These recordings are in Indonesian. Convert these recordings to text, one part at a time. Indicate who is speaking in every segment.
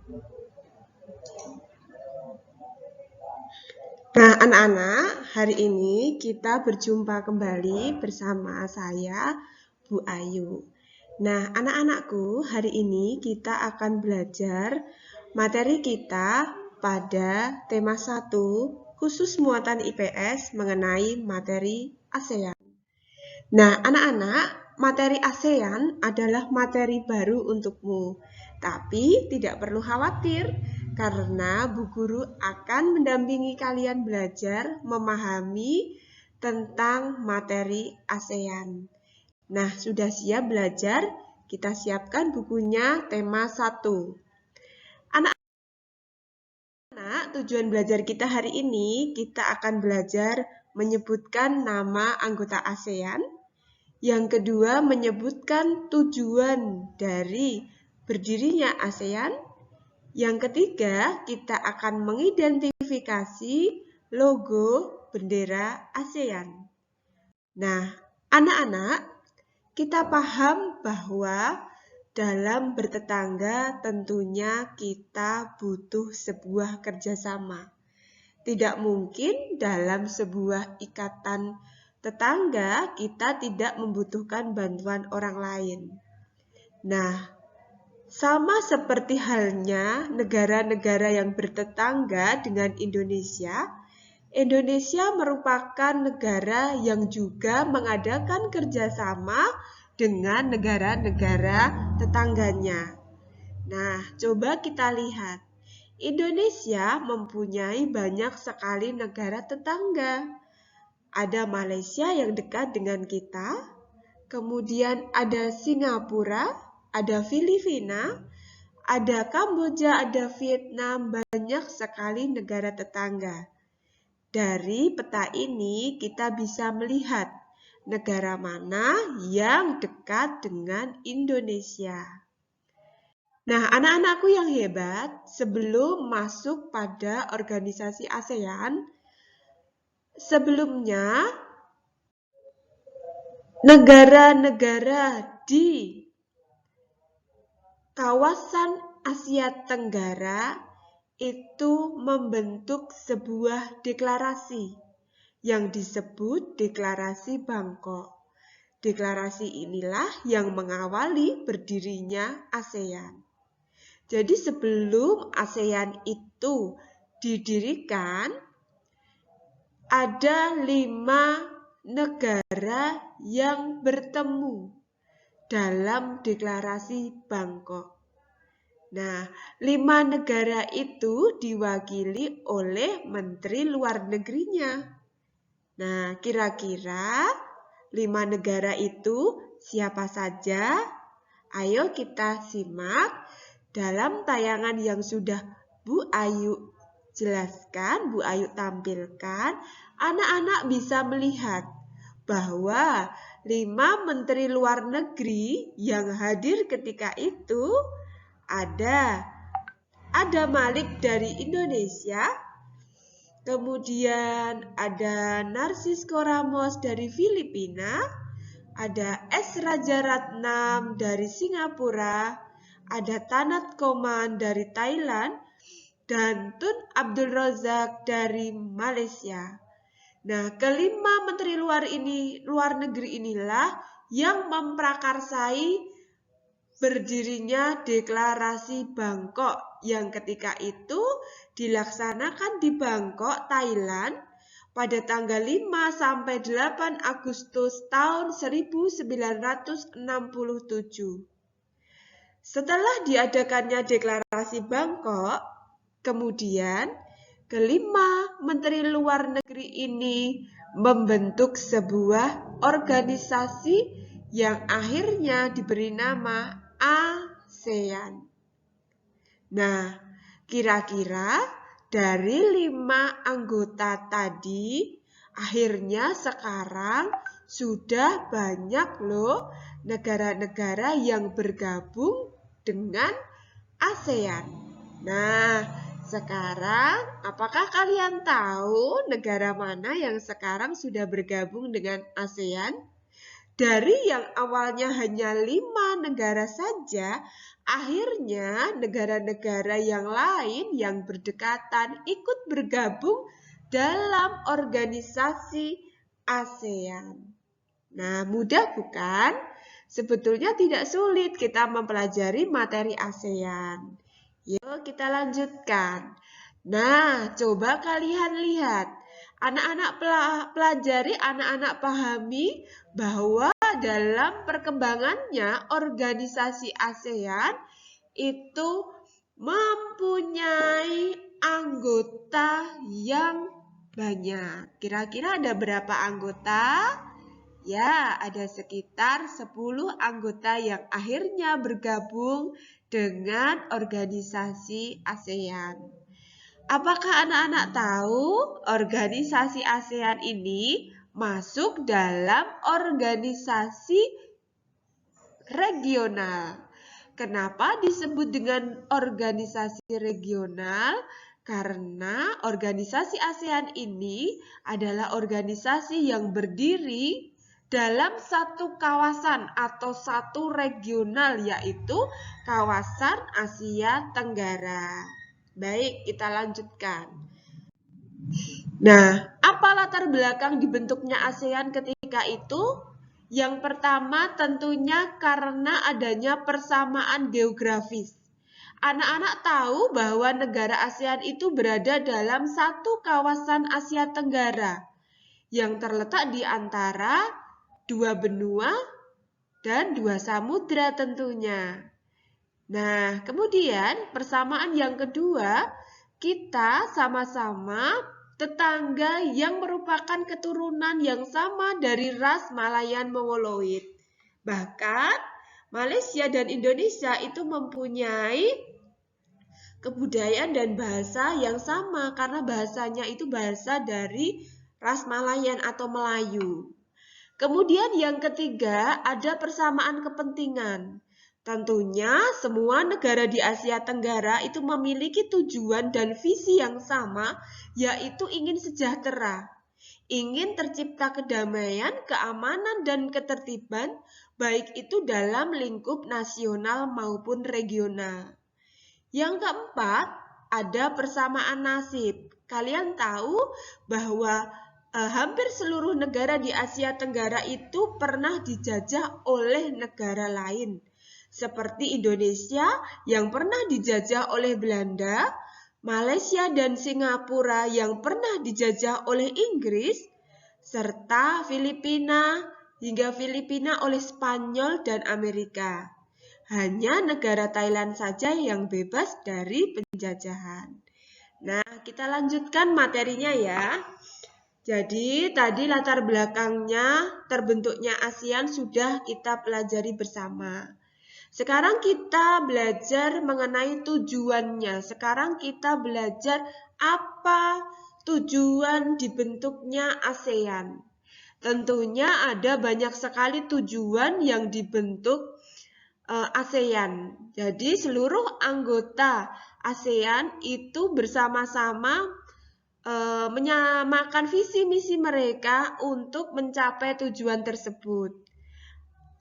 Speaker 1: Nah, anak-anak, hari ini kita berjumpa kembali bersama saya, Bu Ayu. Nah, anak-anakku, hari ini kita akan belajar materi kita pada tema 1, khusus muatan IPS mengenai materi ASEAN. Nah, anak-anak, materi ASEAN adalah materi baru untukmu. Tapi tidak perlu khawatir, karena Bu Guru akan mendampingi kalian belajar memahami tentang materi ASEAN. Nah, sudah siap belajar? Kita siapkan bukunya tema 1. Anak-anak, tujuan belajar kita hari ini, kita akan belajar menyebutkan nama anggota ASEAN. Yang kedua, menyebutkan tujuan dari berdirinya ASEAN. Yang ketiga, kita akan mengidentifikasi logo bendera ASEAN. Nah, anak-anak, kita paham bahwa dalam bertetangga tentunya kita butuh sebuah kerjasama. Tidak mungkin dalam sebuah ikatan tetangga kita tidak membutuhkan bantuan orang lain. Nah, sama seperti halnya negara-negara yang bertetangga dengan Indonesia, Indonesia merupakan negara yang juga mengadakan kerjasama dengan negara-negara tetangganya. Nah, coba kita lihat. Indonesia mempunyai banyak sekali negara tetangga. Ada Malaysia yang dekat dengan kita, kemudian ada Singapura, ada Filipina, ada Kamboja, ada Vietnam, banyak sekali negara tetangga. Dari peta ini kita bisa melihat negara mana yang dekat dengan Indonesia. Nah, anak-anakku yang hebat, sebelum masuk pada organisasi ASEAN, sebelumnya negara-negara di kawasan Asia Tenggara itu membentuk sebuah deklarasi yang disebut Deklarasi Bangkok. Deklarasi inilah yang mengawali berdirinya ASEAN. Jadi sebelum ASEAN itu didirikan, ada 5 negara yang bertemu dalam deklarasi Bangkok. Nah, 5 negara itu diwakili oleh Menteri Luar Negerinya. Nah, kira-kira 5 negara itu siapa saja? Ayo kita simak dalam tayangan yang sudah Bu Ayu jelaskan, Bu Ayu tampilkan. Anak-anak bisa melihat bahwa 5 menteri luar negeri yang hadir ketika itu ada Malik dari Indonesia, kemudian ada Narcisco Ramos dari Filipina, ada S. Rajaratnam dari Singapura, ada Tanat Koman dari Thailand, dan Tun Abdul Razak dari Malaysia. Nah, kelima menteri luar negeri inilah yang memprakarsai berdirinya Deklarasi Bangkok yang ketika itu dilaksanakan di Bangkok, Thailand pada tanggal 5 sampai 8 Agustus tahun 1967. Setelah diadakannya Deklarasi Bangkok, kemudian kelima menteri luar negeri ini membentuk sebuah organisasi yang akhirnya diberi nama ASEAN. Nah, kira-kira dari 5 anggota tadi, akhirnya sekarang sudah banyak loh negara-negara yang bergabung dengan ASEAN. Nah, sekarang apakah kalian tahu negara mana yang sekarang sudah bergabung dengan ASEAN? Dari yang awalnya hanya 5 negara saja, akhirnya negara-negara yang lain yang berdekatan ikut bergabung dalam organisasi ASEAN. Nah, mudah bukan? Sebetulnya tidak sulit kita mempelajari materi ASEAN. Yuk kita lanjutkan. Nah, coba kalian lihat. Anak-anak pelajari, anak-anak pahami bahwa dalam perkembangannya organisasi ASEAN itu mempunyai anggota yang banyak. Kira-kira ada berapa anggota? Ya, ada sekitar 10 anggota yang akhirnya bergabung dengan organisasi ASEAN. Apakah anak-anak tahu organisasi ASEAN ini masuk dalam organisasi regional? Kenapa disebut dengan organisasi regional? Karena organisasi ASEAN ini adalah organisasi yang berdiri dalam satu kawasan atau satu regional, yaitu kawasan Asia Tenggara. Baik, kita lanjutkan. Nah, apa latar belakang dibentuknya ASEAN ketika itu? Yang pertama tentunya karena adanya persamaan geografis. Anak-anak tahu bahwa negara ASEAN itu berada dalam satu kawasan Asia Tenggara yang terletak di antara 2 benua dan 2 samudra tentunya. Nah, kemudian persamaan yang kedua, kita sama-sama tetangga yang merupakan keturunan yang sama dari ras Malayan Mongoloid. Bahkan, Malaysia dan Indonesia itu mempunyai kebudayaan dan bahasa yang sama karena bahasanya itu bahasa dari ras Malayan atau Melayu. Kemudian yang ketiga, ada persamaan kepentingan. Tentunya semua negara di Asia Tenggara itu memiliki tujuan dan visi yang sama, yaitu ingin sejahtera, ingin tercipta kedamaian, keamanan, dan ketertiban, baik itu dalam lingkup nasional maupun regional. Yang keempat, ada persamaan nasib. Kalian tahu bahwa hampir seluruh negara di Asia Tenggara itu pernah dijajah oleh negara lain. Seperti Indonesia yang pernah dijajah oleh Belanda, Malaysia dan Singapura yang pernah dijajah oleh Inggris, serta Filipina oleh Spanyol dan Amerika. Hanya negara Thailand saja yang bebas dari penjajahan. Nah, kita lanjutkan materinya ya. Jadi, tadi latar belakangnya terbentuknya ASEAN sudah kita pelajari bersama. Sekarang kita belajar mengenai tujuannya. Sekarang kita belajar apa tujuan dibentuknya ASEAN. Tentunya ada banyak sekali tujuan yang dibentuk ASEAN. Jadi seluruh anggota ASEAN itu bersama-sama menyamakan visi misi mereka untuk mencapai tujuan tersebut.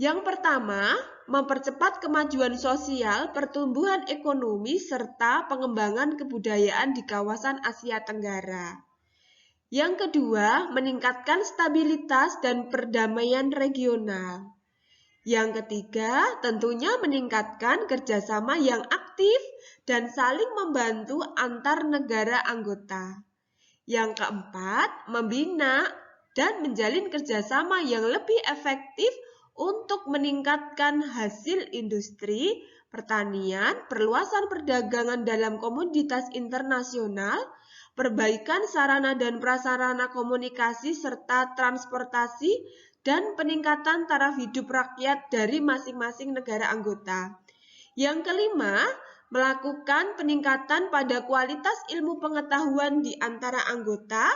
Speaker 1: Yang pertama, mempercepat kemajuan sosial, pertumbuhan ekonomi, serta pengembangan kebudayaan di kawasan Asia Tenggara. Yang kedua, meningkatkan stabilitas dan perdamaian regional. Yang ketiga, tentunya meningkatkan kerjasama yang aktif dan saling membantu antar negara anggota. Yang keempat, membina dan menjalin kerjasama yang lebih efektif untuk meningkatkan hasil industri, pertanian, perluasan perdagangan dalam komoditas internasional, perbaikan sarana dan prasarana komunikasi serta transportasi, dan peningkatan taraf hidup rakyat dari masing-masing negara anggota. Yang kelima, melakukan peningkatan pada kualitas ilmu pengetahuan di antara anggota.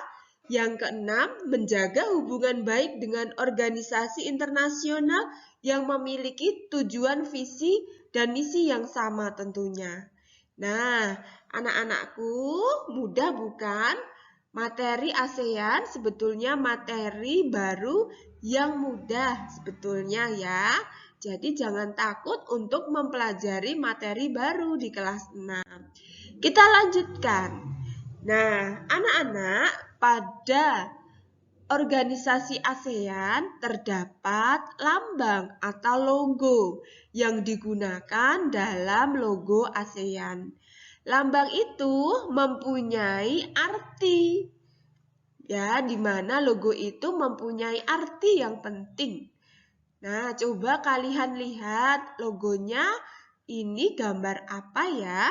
Speaker 1: Yang keenam, menjaga hubungan baik dengan organisasi internasional yang memiliki tujuan, visi, dan misi yang sama tentunya. Nah, anak-anakku, mudah bukan Materi ASEAN sebetulnya materi baru yang mudah sebetulnya ya. Jadi jangan takut untuk mempelajari materi baru di kelas 6. Kita lanjutkan. Nah, anak-anak, pada organisasi ASEAN terdapat lambang atau logo yang digunakan dalam logo ASEAN. Lambang itu mempunyai arti, ya, di mana logo itu mempunyai arti yang penting. Nah, coba kalian lihat logonya, ini gambar apa ya?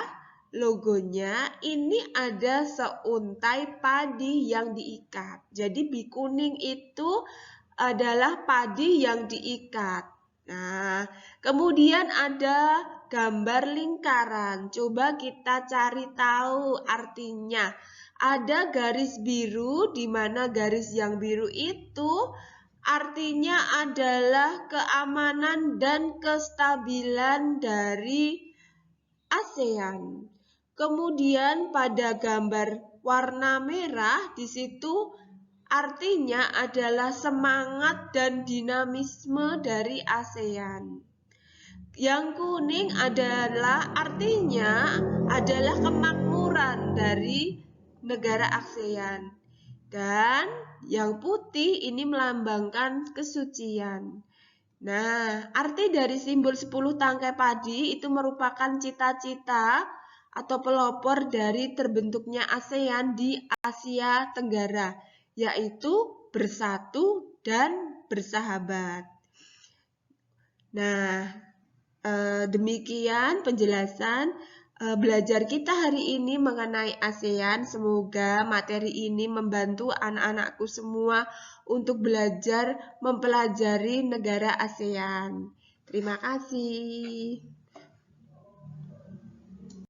Speaker 1: Logonya ini ada seuntai padi yang diikat. Jadi bi kuning itu adalah padi yang diikat. Nah, kemudian ada gambar lingkaran. Coba kita cari tahu artinya. Ada garis biru, di mana garis yang biru itu artinya adalah keamanan dan kestabilan dari ASEAN. Kemudian pada gambar warna merah di situ artinya adalah semangat dan dinamisme dari ASEAN. Yang kuning adalah artinya adalah kemakmuran dari negara ASEAN. Dan yang putih ini melambangkan kesucian. Nah, arti dari simbol 10 tangkai padi itu merupakan cita-cita atau pelopor dari terbentuknya ASEAN di Asia Tenggara, yaitu bersatu dan bersahabat. Nah, demikian penjelasan belajar kita hari ini mengenai ASEAN. Semoga materi ini membantu anak-anakku semua untuk belajar mempelajari negara ASEAN. Terima kasih.